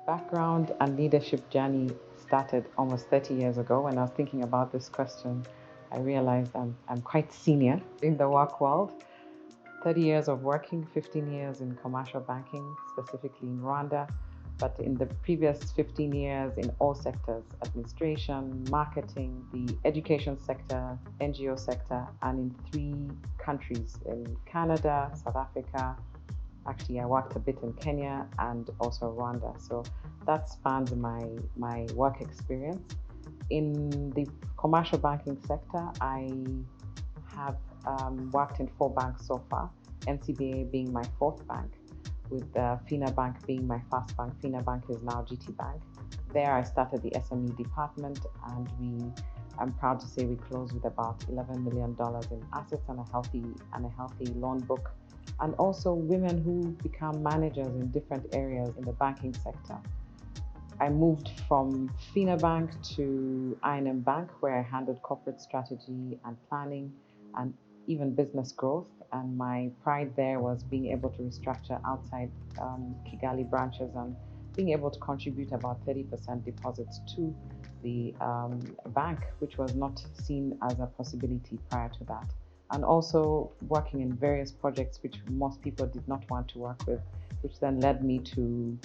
Background and leadership journey started almost 30 years ago. When I was thinking about this question, I realized I'm quite senior in the work world. 30 years of working, 15 years in commercial banking, specifically in Rwanda, but in the previous 15 years in all sectors, administration, marketing, the education sector, NGO sector, and in three countries, in Canada, South Africa. Actually, I worked a bit in Kenya and also Rwanda. So that spans my work experience. In the commercial banking sector, I have worked in four banks so far, NCBA being my fourth bank, with FINA Bank being my first bank. FINA Bank is now GT Bank. There, I started the SME department, and I'm proud to say we closed with about $11 million in assets and a healthy loan book, and also women who become managers in different areas in the banking sector. I moved from FINA Bank to INM Bank, where I handled corporate strategy and planning and even business growth. And my pride there was being able to restructure outside Kigali branches and being able to contribute about 30% deposits to the bank, which was not seen as a possibility prior to that. And also working in various projects which most people did not want to work with, which then led me to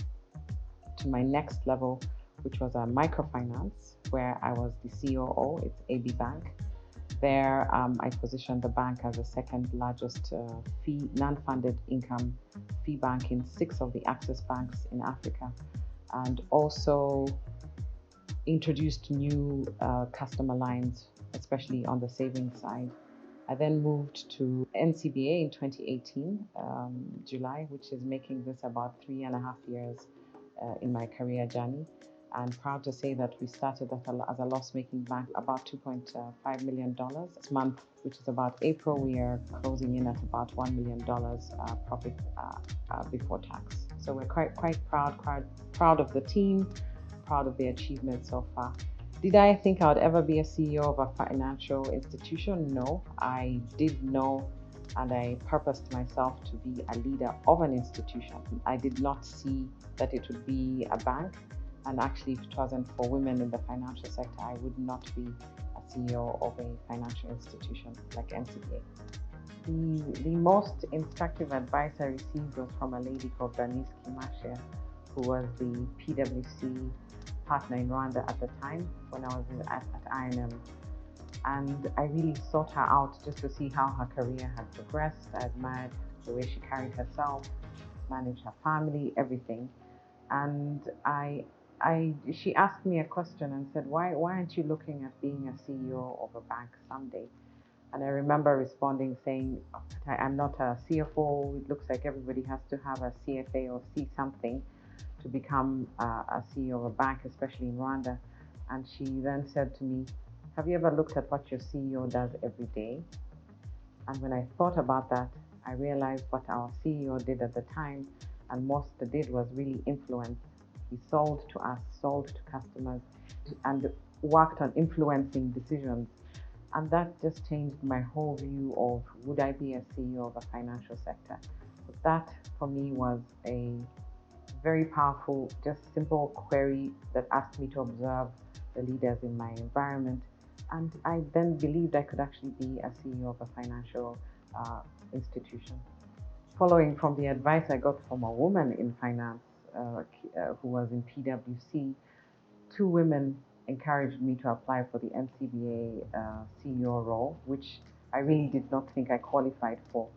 my next level, which was a microfinance, where I was the COO. It's AB Bank. There, I positioned the bank as the second largest fee non-funded income fee bank in six of the access banks in Africa, and also introduced new customer lines, especially on the savings side. I then moved to NCBA in 2018, July, which is making this about 3.5 years in my career journey. I'm proud to say that we started as a loss-making bank about $2.5 million this month, which is about April. We are closing in at about $1 million profit before tax. So we're quite proud of the team, proud of the achievements so far. Did I think I would ever be a CEO of a financial institution? No, I did know, and I purposed myself to be a leader of an institution. I did not see that it would be a bank, and actually, if it wasn't for women in the financial sector, I would not be a CEO of a financial institution like NCBA. The most instructive advice I received was from a lady called Bernice Kimashia, who was the PwC partner in Rwanda at the time when I was at INM. And I really sought her out just to see how her career had progressed. I admired the way she carried herself, managed her family, everything. And she asked me a question and said, why aren't you looking at being a CEO of a bank someday? And I remember responding saying, I'm not a CFO. It looks like everybody has to have a CFA or see something to become a CEO of a bank, especially in Rwanda. And she then said to me, have you ever looked at what your CEO does every day? And when I thought about that, I realized what our CEO did at the time, and most did was really influence. He sold to us, sold to customers, and worked on influencing decisions. And that just changed my whole view of would I be a CEO of a financial sector. But that for me was a very powerful, just simple query that asked me to observe the leaders in my environment. And I then believed I could actually be a CEO of a financial institution. Following from the advice I got from a woman in finance who was in PwC, two women encouraged me to apply for the NCBA CEO role, which I really did not think I qualified for.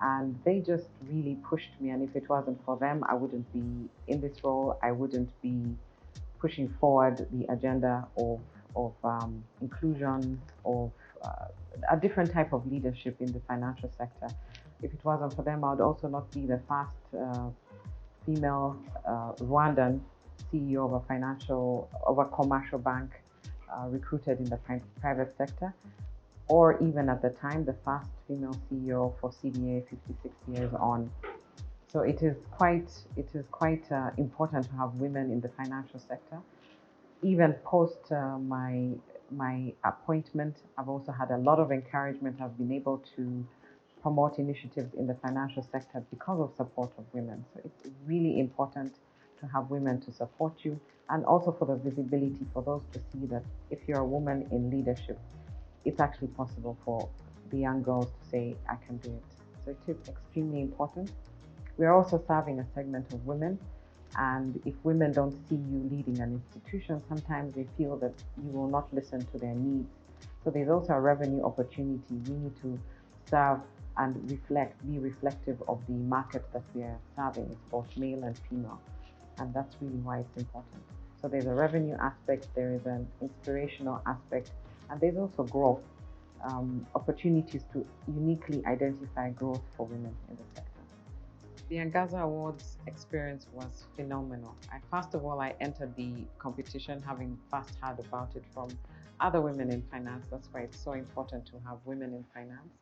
And they just really pushed me. And if it wasn't for them, I wouldn't be in this role. I wouldn't be pushing forward the agenda of inclusion, of a different type of leadership in the financial sector. If it wasn't for them, I would also not be the first female Rwandan CEO of a commercial bank recruited in the private sector, or even at the time, the first female CEO for CBA 56 years on. So it is quite important to have women in the financial sector. Even post my appointment, I've also had a lot of encouragement. I've been able to promote initiatives in the financial sector because of support of women. So it's really important to have women to support you, and also for the visibility for those to see that if you're a woman in leadership, it's actually possible for the young girls to say, I can do it. So it is extremely important. We're also serving a segment of women, and if women don't see you leading an institution, sometimes they feel that you will not listen to their needs. So there's also a revenue opportunity. We need to serve and be reflective of the market that we are serving. It's both male and female, and that's really why it's important. So there's a revenue aspect, there is an inspirational aspect, and there's also growth, opportunities to uniquely identify growth for women in the sector. The Angaza Awards experience was phenomenal. First of all, I entered the competition having first heard about it from other women in finance. That's why it's so important to have women in finance.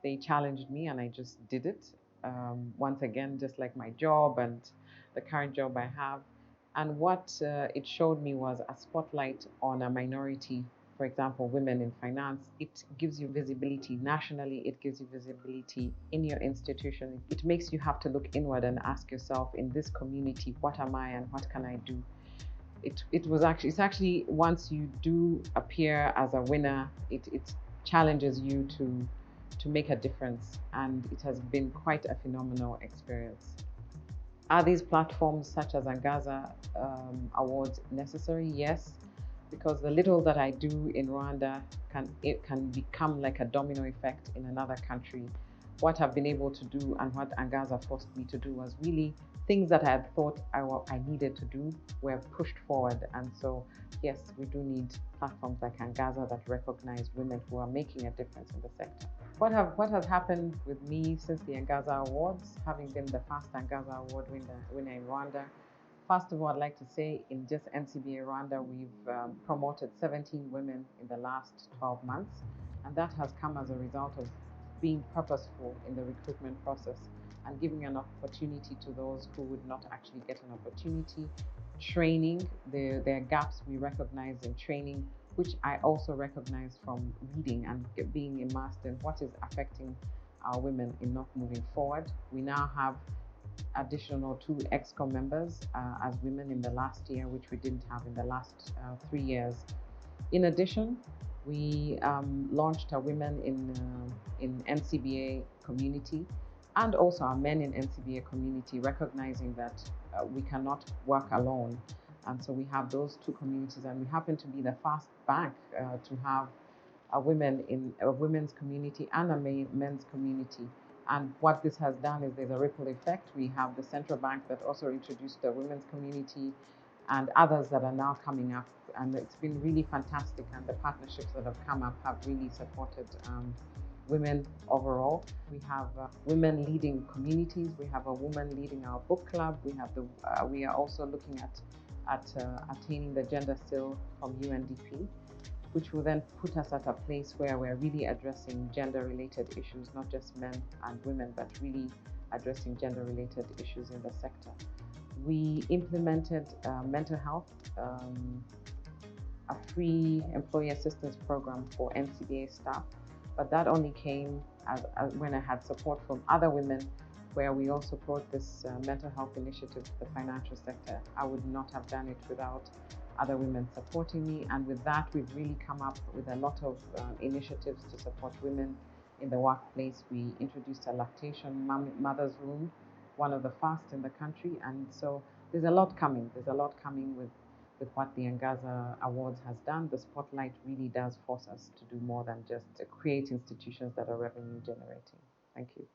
They challenged me and I just did it. Once again, just like my job and the current job I have. And what it showed me was a spotlight on a minority, for example, women in finance. It gives you visibility nationally, it gives you visibility in your institution. It makes you have to look inward and ask yourself, in this community, what am I and what can I do? It's actually once you do appear as a winner, it challenges you to make a difference, and it has been quite a phenomenal experience. Are these platforms such as Angaza awards necessary? Yes, because the little that I do in Rwanda can become like a domino effect in another country. What I've been able to do and what Angaza forced me to do was really things that I had thought I needed to do were pushed forward. And so, yes, we do need platforms like Angaza that recognize women who are making a difference in the sector. What has happened with me since the Angaza Awards, having been the first Angaza Award winner in Rwanda? First of all, I'd like to say in just NCBA Rwanda, we've promoted 17 women in the last 12 months, and that has come as a result of being purposeful in the recruitment process and giving an opportunity to those who would not actually get an opportunity. Training, there are gaps we recognize in training, which I also recognize from reading and being immersed in what is affecting our women in not moving forward. We now have additional two EXCO members as women in the last year, which we didn't have in the last 3 years. In addition, we launched a women in NCBA community and also our men in NCBA community, recognizing that we cannot work alone. And so we have those two communities, and we happen to be the first bank to have a women's community and a men's community. And what this has done is there's a ripple effect. We have the central bank that also introduced the women's community and others that are now coming up. And it's been really fantastic. And the partnerships that have come up have really supported women overall. We have women leading communities. We have a woman leading our book club. We are also looking at attaining the gender seal from UNDP, which will then put us at a place where we're really addressing gender-related issues, not just men and women, but really addressing gender-related issues in the sector. We implemented mental health, a free employee assistance program for NCBA staff, but that only came when I had support from other women, where we also brought this mental health initiative to the financial sector. I would not have done it without other women supporting me, and with that, we've really come up with a lot of initiatives to support women in the workplace. We introduced a lactation mother's room, one of the first in the country, and so there's a lot coming. There's a lot coming with what the Angaza Awards has done. The spotlight really does force us to do more than just create institutions that are revenue generating. Thank you.